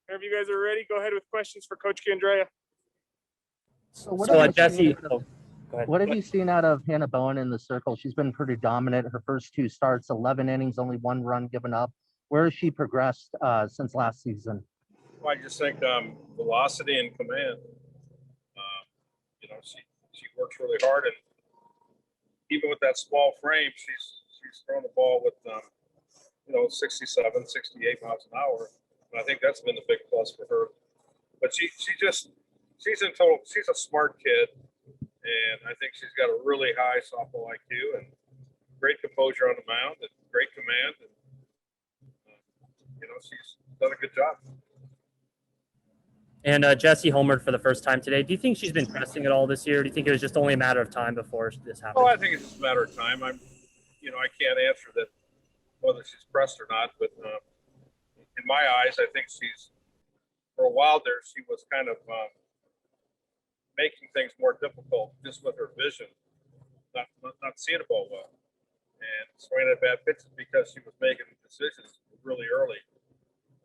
Whenever you guys are ready, go ahead with questions for Coach Candrea. Jesse, go ahead. What have you seen out of Hannah Bowen in the circle? She's been pretty dominant. Her first 2 starts, 11 innings, only 1 run given up. Where has she progressed since last season? Well, I just think velocity and command. She works really hard, and even with that small frame, she's throwing the ball with 67, 68 miles an hour. And I think that's been the big plus for her. But she's a smart kid, and I think she's got a really high softball IQ and great composure on the mound and great command. And she's done a good job. And Jesse homered for the first time today. Do you think she's been pressing at all this year? Do you think it was just only a matter of time before this happened? Oh, I think it's just a matter of time. I can't answer that whether she's pressed or not, but in my eyes, I think for a while there, she was kind of making things more difficult just with her vision, not seeing the ball well, and swinging at bad pitches because she was making decisions really early.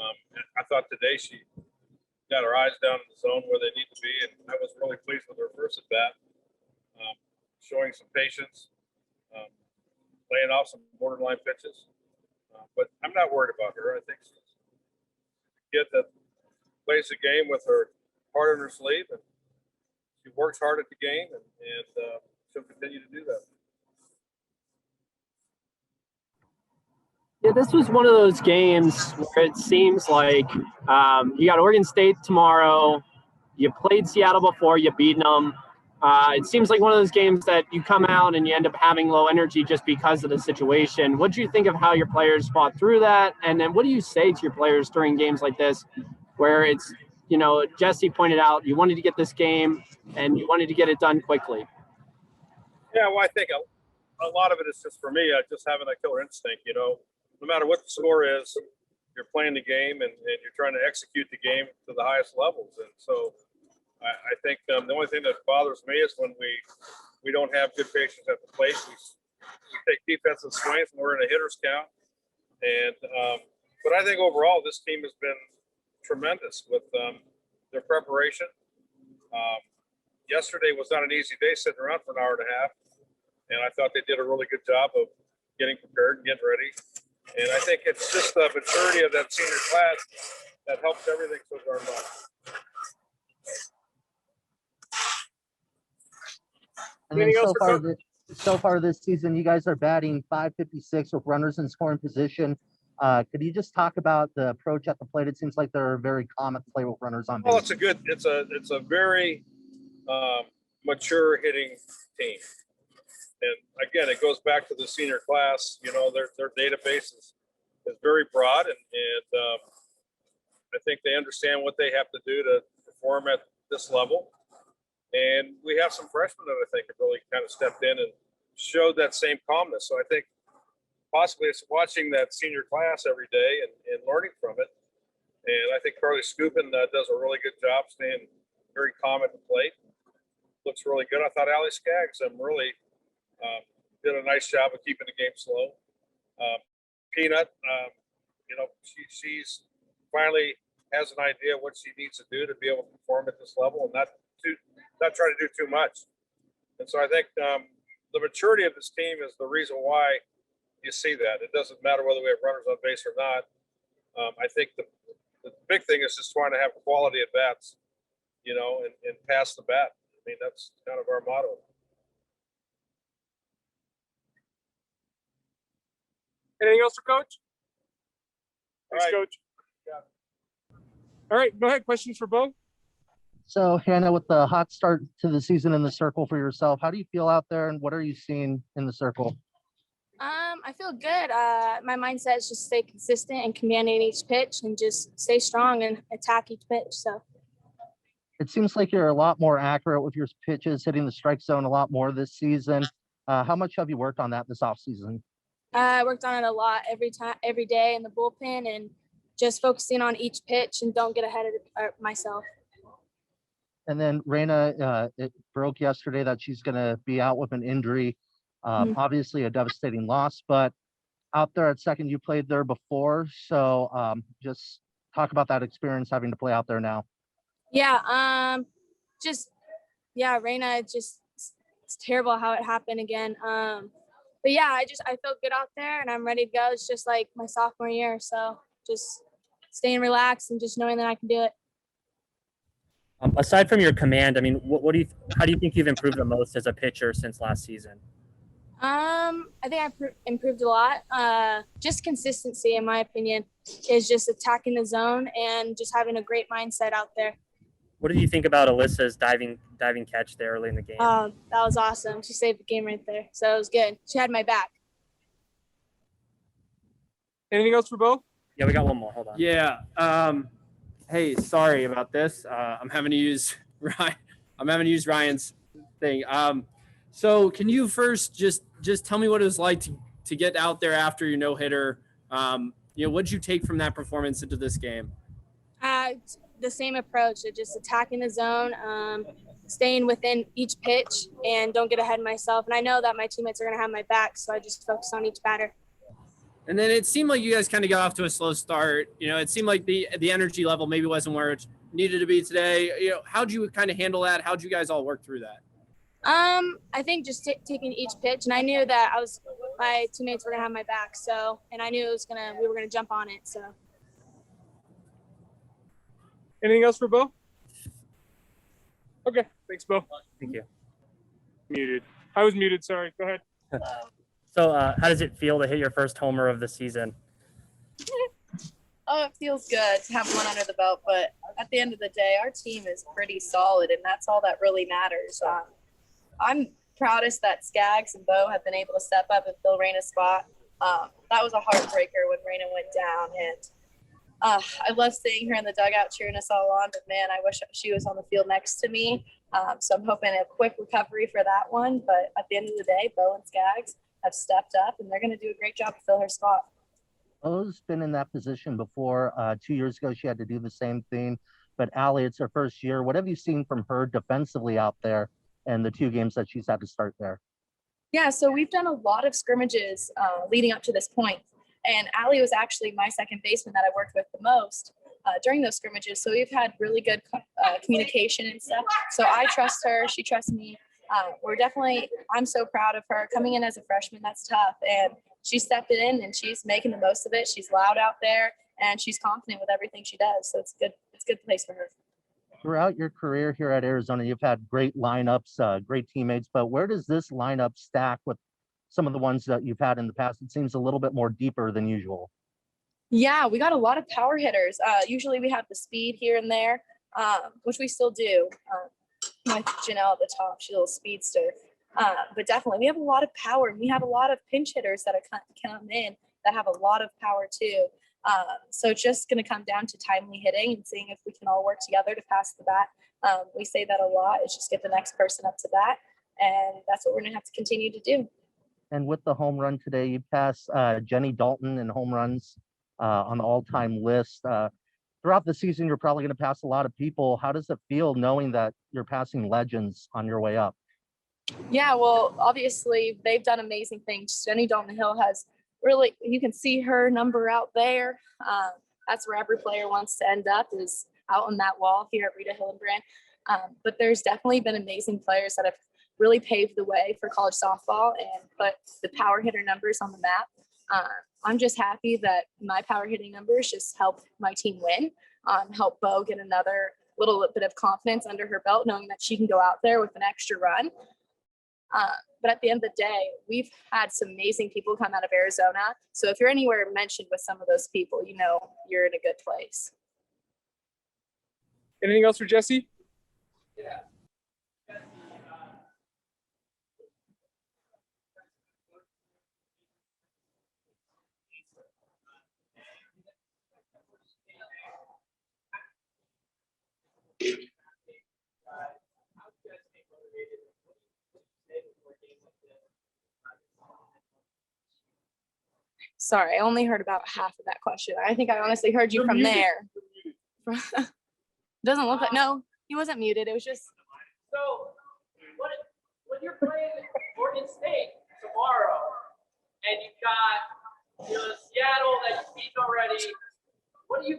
I thought today she got her eyes down in the zone where they need to be, and I was really pleased with her first at bat, showing some patience, laying off some borderline pitches. But I'm not worried about her. I think she's a kid that plays the game with her heart on her sleeve, and she works hard at the game, and she'll continue to do that. Yeah, this was one of those games where it seems like you got Oregon State tomorrow. You played Seattle before, you beaten them. It seems like one of those games that you come out and you end up having low energy just because of the situation. What do you think of how your players fought through that? And then what do you say to your players during games like this where it's, Jesse pointed out you wanted to get this game and you wanted to get it done quickly? Yeah, well, I think a lot of it is just for me, just having that killer instinct, no matter what the score is, you're playing the game and you're trying to execute the game to the highest levels. And so I think the only thing that bothers me is when we don't have good patience at the plate. We take defensive swings and we're in a hitter's count. And but I think overall this team has been tremendous with their preparation. Yesterday was not an easy day sitting around for an hour and a half, and I thought they did a really good job of getting prepared and getting ready. And I think it's just the maturity of that senior class that helps everything so darn much. And then so far this season, you guys are batting .556 with runners in scoring position. Could you just talk about the approach at the plate? It seems like they're a very common play with runners on base. Well, it's a very mature hitting team. And again, it goes back to the senior class. Their database is very broad, and I think they understand what they have to do to perform at this level. And we have some freshmen that I think have really kind of stepped in and showed that same calmness. So I think possibly it's watching that senior class every day and learning from it. And I think Carly Scupin does a really good job staying very calm at the plate. Looks really good. I thought Allie Skaggs really did a nice job of keeping the game slow. Peanut, she's finally has an idea what she needs to do to be able to perform at this level and not try to do too much. And so I think the maturity of this team is the reason why you see that. It doesn't matter whether we have runners on base or not. I think the big thing is just trying to have quality at bats, and pass the bat. I mean, that's kind of our motto. Anything else for Coach? Thanks, All right. Coach. Yeah. All right, go ahead. Questions for Bo? So, Hannah, with the hot start to the season in the circle for yourself, how do you feel out there, and what are you seeing in the circle? I feel good. My mindset is just stay consistent and commanding each pitch and just stay strong and attack each pitch. So it seems like you're a lot more accurate with your pitches, hitting the strike zone a lot more this season. How much have you worked on that this offseason? I worked on it a lot every day in the bullpen, and just focusing on each pitch and don't get ahead of myself. And then Raina, it broke yesterday that she's going to be out with an injury. Obviously a devastating loss, but out there at second, you played there before. So just talk about that experience having to play out there now. Yeah, Raina, it's terrible how it happened again. But yeah, I feel good out there and I'm ready to go. It's just like my sophomore year. So just staying relaxed and just knowing that I can do it. Aside from your command, I mean, how do you think you've improved the most as a pitcher since last season? I think I improved a lot. Just consistency, in my opinion, is just attacking the zone and just having a great mindset out there. What did you think about Alyssa's diving catch there early in the game? That was awesome. She saved the game right there. So it was good. She had my back. Anything else for Bo? Yeah, we got one more. Hold on. Yeah. Hey, sorry about this. I'm having to use Ryan's thing. So can you first just tell me what it was like to get out there after your no-hitter? What did you take from that performance into this game? The same approach of just attacking the zone, staying within each pitch and don't get ahead of myself. And I know that my teammates are going to have my back, so I just focus on each batter. And then it seemed like you guys kind of got off to a slow start. It seemed like the energy level maybe wasn't where it needed to be today. How'd you kind of handle that? How'd you guys all work through that? I think just taking each pitch, and I knew that my teammates were going to have my back. So, and I knew we were going to jump on it. So. Anything else for Bo? Okay, thanks, Bo. Thank you. Muted. I was muted. Sorry. Go ahead. So, how does it feel to hit your first homer of the season? Oh, it feels good to have one under the belt, but at the end of the day, our team is pretty solid, and that's all that really matters. I'm proudest that Skaggs and Bo have been able to step up and fill Raina's spot. That was a heartbreaker when Raina went down, and I love seeing her in the dugout cheering us all on, but man, I wish she was on the field next to me. So I'm hoping a quick recovery for that one, but at the end of the day, Bo and Skaggs have stepped up, and they're going to do a great job to fill her spot. Bo's been in that position before. 2 years ago, she had to do the same thing. But Allie, it's her first year. What have you seen from her defensively out there and the 2 games that she's had to start there? Yeah, so we've done a lot of scrimmages leading up to this point. And Allie was actually my second baseman that I worked with the most during those scrimmages. So we've had really good communication and stuff. So I trust her. She trusts me. I'm so proud of her coming in as a freshman. That's tough. And she stepped in and she's making the most of it. She's loud out there and she's confident with everything she does. So it's good. It's a good place for her. Throughout your career here at Arizona, you've had great lineups, great teammates, but where does this lineup stack with some of the ones that you've had in the past? It seems a little bit more deeper than usual. Yeah, we got a lot of power hitters. Usually we have the speed here and there, which we still do. With Janelle at the top, she's a little speedster. But definitely we have a lot of power, and we have a lot of pinch hitters that are come in that have a lot of power too. So it's just going to come down to timely hitting and seeing if we can all work together to pass the bat. We say that a lot. It's just get the next person up to bat, and that's what we're going to have to continue to do. And with the home run today, you passed Jenny Dalton in home runs on the all-time list. Throughout the season, you're probably going to pass a lot of people. How does it feel knowing that you're passing legends on your way up? Yeah, well, obviously they've done amazing things. Jenny Dalton Hill has really, you can see her number out there. That's where every player wants to end up, is out on that wall here at Rita Hillenbrand. But there's definitely been amazing players that have really paved the way for college softball and put the power hitter numbers on the map. I'm just happy that my power hitting numbers just help my team win, help Bo get another little bit of confidence under her belt, knowing that she can go out there with an extra run. But at the end of the day, we've had some amazing people come out of Arizona. So if you're anywhere mentioned with some of those people, you know you're in a good place. Anything else for Jesse? Yeah. Sorry, I only heard about half of that question. I think I honestly heard you from there. Doesn't look like, no, he wasn't muted. It was just. So, when you're playing Oregon State tomorrow, and you've got Seattle that you beat already, what do you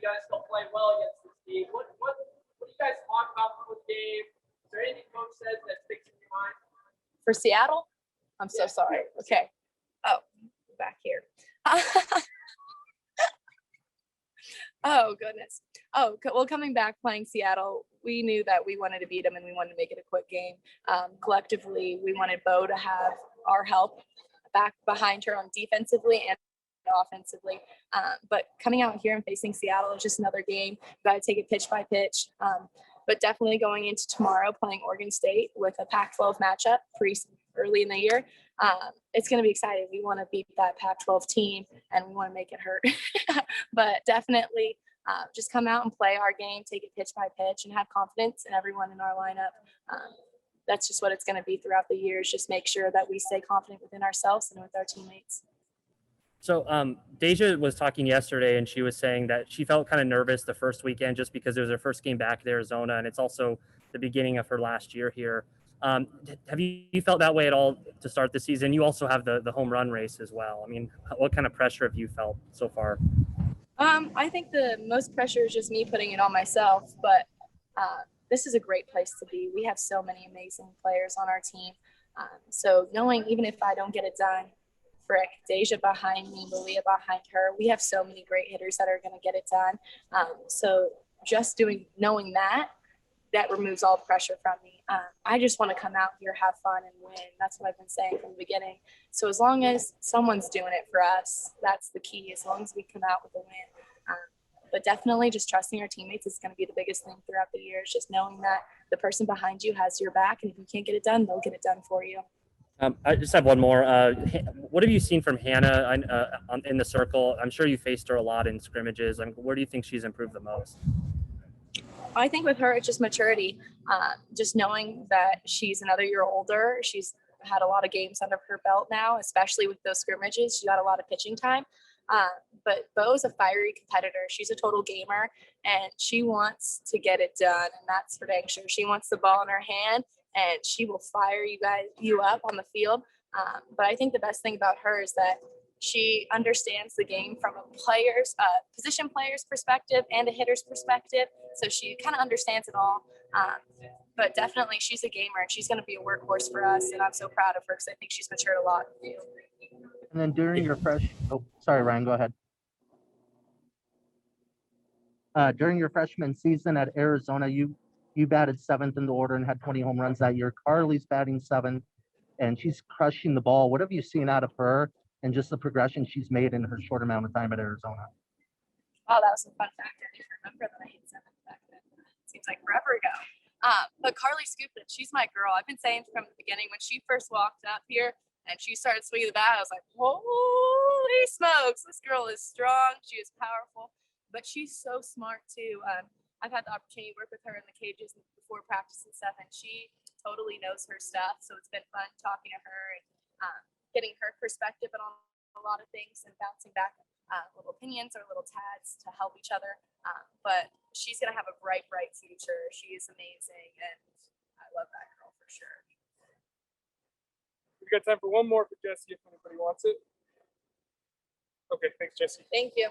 you guys still play well against this team. What do you guys talk about from the game? Is there anything coach says that sticks in your mind? For Seattle? I'm so sorry. Okay. Oh, back here. Oh, goodness. Oh, well, coming back playing Seattle, we knew that we wanted to beat them and we wanted to make it a quick game. Collectively, we wanted Bo to have our help back behind her on defensively and offensively. But coming out here and facing Seattle is just another game. You got to take it pitch by pitch. But definitely going into tomorrow playing Oregon State with a Pac-12 matchup early in the year. It's going to be exciting. We want to beat that Pac-12 team and we want to make it hurt. But definitely just come out and play our game, take it pitch by pitch, and have confidence in everyone in our lineup. That's just what it's going to be throughout the years. Just make sure that we stay confident within ourselves and with our teammates. So Deja was talking yesterday, and she was saying that she felt kind of nervous the first weekend just because it was her first game back at Arizona, and it's also the beginning of her last year here. Have you felt that way at all to start the season? You also have the home run race as well. I mean, what kind of pressure have you felt so far? I think the most pressure is just me putting it on myself, but this is a great place to be. We have so many amazing players on our team. So knowing even if I don't get it done, Frick, Deja behind me, Malia behind her, we have so many great hitters that are going to get it done. So just knowing that removes all the pressure from me. I just want to come out here, have fun, and win. That's what I've been saying from the beginning. So as long as someone's doing it for us, that's the key, as long as we come out with a win. But definitely just trusting our teammates is going to be the biggest thing throughout the years, just knowing that the person behind you has your back, and if you can't get it done, they'll get it done for you. I just have one more. What have you seen from Hannah in the circle? I'm sure you faced her a lot in scrimmages. Where do you think she's improved the most? I think with her, it's just maturity. Just knowing that she's another year older. She's had a lot of games under her belt now, especially with those scrimmages. She got a lot of pitching time. But Bo's a fiery competitor. She's a total gamer, and she wants to get it done, and that's for dang sure. She wants the ball in her hand, and she will fire you up on the field. But I think the best thing about her is that she understands the game from a position player's perspective and a hitter's perspective. So she kind of understands it all. But definitely she's a gamer and she's going to be a workhorse for us. And I'm so proud of her because I think she's matured a lot. And then during your sorry, Ryan, go ahead. During your freshman season at Arizona, you batted 7th in the order and had 20 home runs that year. Carly's batting 7th, and she's crushing the ball. What have you seen out of her and just the progression she's made in her short amount of time at Arizona? Oh, that was a fun fact. I didn't remember that I hit 7th back then. Seems like forever ago. But Carly scooped it. She's my girl. I've been saying from the beginning when she first walked up here and she started swinging the bat, I was like, holy smokes, this girl is strong. She is powerful, but she's so smart too. I've had the opportunity to work with her in the cages before practice and stuff, and she totally knows her stuff. So it's been fun talking to her and getting her perspective on a lot of things and bouncing back little opinions or little tags to help each other. But she's going to have a bright, bright future. She is amazing, and I love that girl for sure. We've got time for one more for Jesse if anybody wants it. Okay, thanks, Jesse. Thank you.